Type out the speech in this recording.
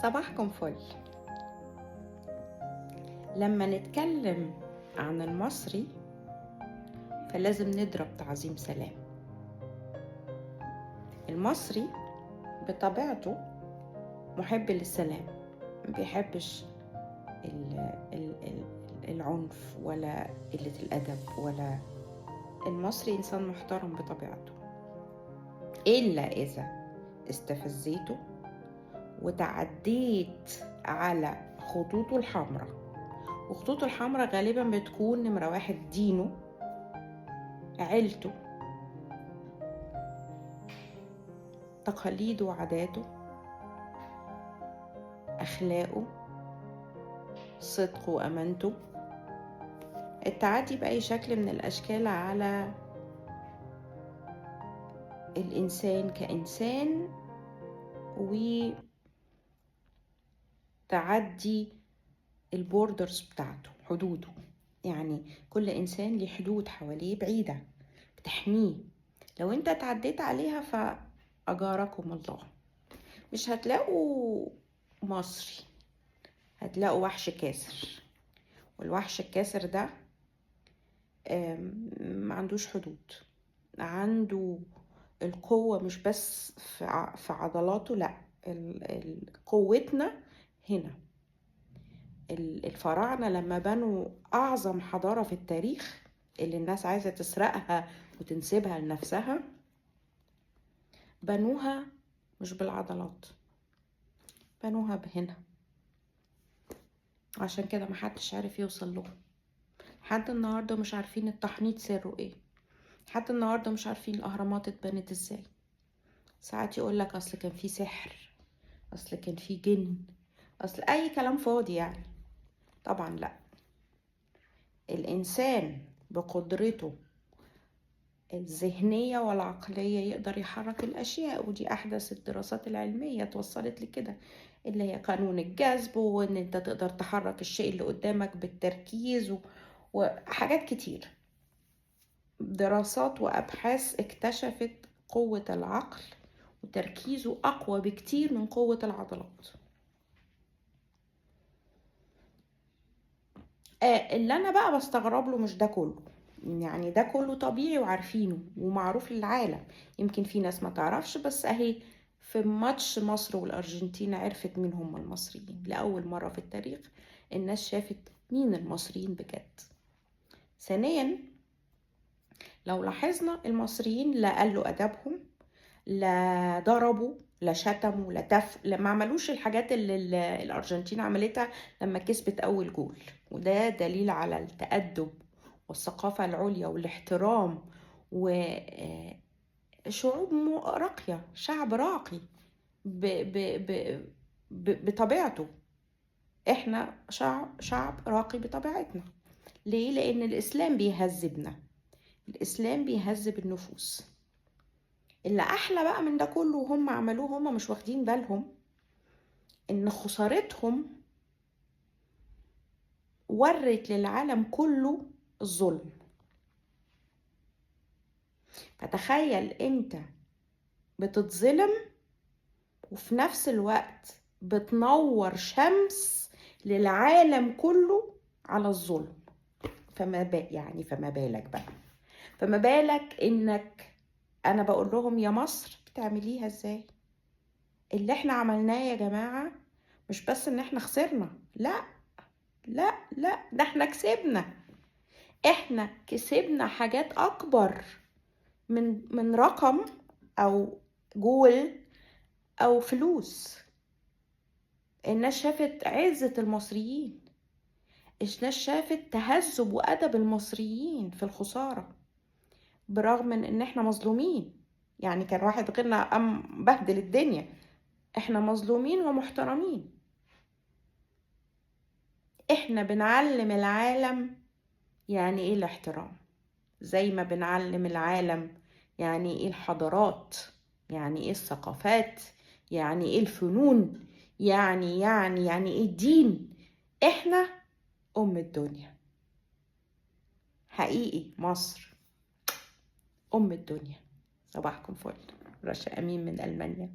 صباحكم فل. لما نتكلم عن المصري فلازم نضرب تعظيم سلام. المصري بطبيعته محب للسلام، ما بيحبش العنف ولا قلة الأدب، ولا المصري إنسان محترم بطبيعته، إلا إذا استفزيته وتعديت على خطوطه الحمراء. وخطوطه الحمراء غالبا بتكون نمرة 1 دينه، عيلته، تقاليده وعاداته، أخلاقه، صدقه وأمانته. التعدي بأي شكل من الأشكال على الإنسان كإنسان، وتعدي البوردرز بتاعته، حدوده. يعني كل إنسان ليه حدود حواليه بعيدة بتحميه، لو انت تعديت عليها فأجاركم الله. مش هتلاقوا مصري، هتلاقوا وحش كاسر. والوحش الكاسر ده ما عندوش حدود، عنده القوة مش بس في عضلاته، لا، قوتنا هنا. الفراعنة لما بنوا أعظم حضارة في التاريخ اللي الناس عايزة تسرقها وتنسبها لنفسها، بنوها مش بالعضلات، بنوها بهنا. عشان كده محدش عارف يوصل له. حتى النهاردة مش عارفين التحنيط سره ايه، حتى النهاردة مش عارفين الأهرامات اتبنت ازاي. ساعات يقولك أصل كان في سحر، أصل كان في جن، أصل أي كلام فاضي يعني. طبعا لا، الإنسان بقدرته الذهنية والعقلية يقدر يحرك الأشياء، ودي أحدث الدراسات العلمية توصلت لكده، اللي هي قانون الجذب، وإن أنت تقدر تحرك الشيء اللي قدامك بالتركيز وحاجات كتير. دراسات وأبحاث اكتشفت قوة العقل وتركيزه أقوى بكتير من قوة العضلات. اللي أنا بقى بستغرب له مش ده كله، يعني ده كله طبيعي وعارفينه ومعروف للعالم. يمكن في ناس ما تعرفش، بس أهي في ماتش مصر والأرجنتين عرفت مين هم المصريين. لأول مرة في التاريخ الناس شافت مين المصريين بجد. ثانيا، لو لاحظنا المصريين لا قلوا أدبهم، لا ضربوا، لا شتموا، لا ما عملوش الحاجات اللي الأرجنتين عملتها لما كسبت أول جول. وده دليل على التأدب والثقافة العليا والاحترام، وشعوب راقية، شعب راقي بطبيعته. احنا شعب راقي بطبيعتنا. ليه؟ لأن الإسلام بيهذبنا، الإسلام بيهذب النفوس. اللي أحلى بقى من ده كله وهم عملوه، هم مش واخدين بالهم إن خسارتهم ورت للعالم كله الظلم. فتخيل انت بتتظلم وفي نفس الوقت بتنور شمس للعالم كله على الظلم. فما بالك بقى، فما بالك انك، انا بقول لهم يا مصر بتعمليها ازاي؟ اللي احنا عملناه يا جماعة مش بس ان احنا خسرنا، لا لا لا، ده احنا كسبنا. احنا كسبنا حاجات اكبر من رقم او جول او فلوس. الناس شافت عزة المصريين، الناس شافت تهذب وادب المصريين في الخسارة، برغم من ان احنا مظلومين. يعني كان واحد غيرنا قام بهدل الدنيا، احنا مظلومين ومحترمين. احنا بنعلم العالم يعني ايه الاحترام، زي ما بنعلم العالم يعني ايه الحضارات، يعني ايه الثقافات، يعني ايه الفنون، يعني ايه الدين. احنا الدنيا حقيقي. مصر الدنيا. صباحكم فل. رشا أمين من ألمانيا.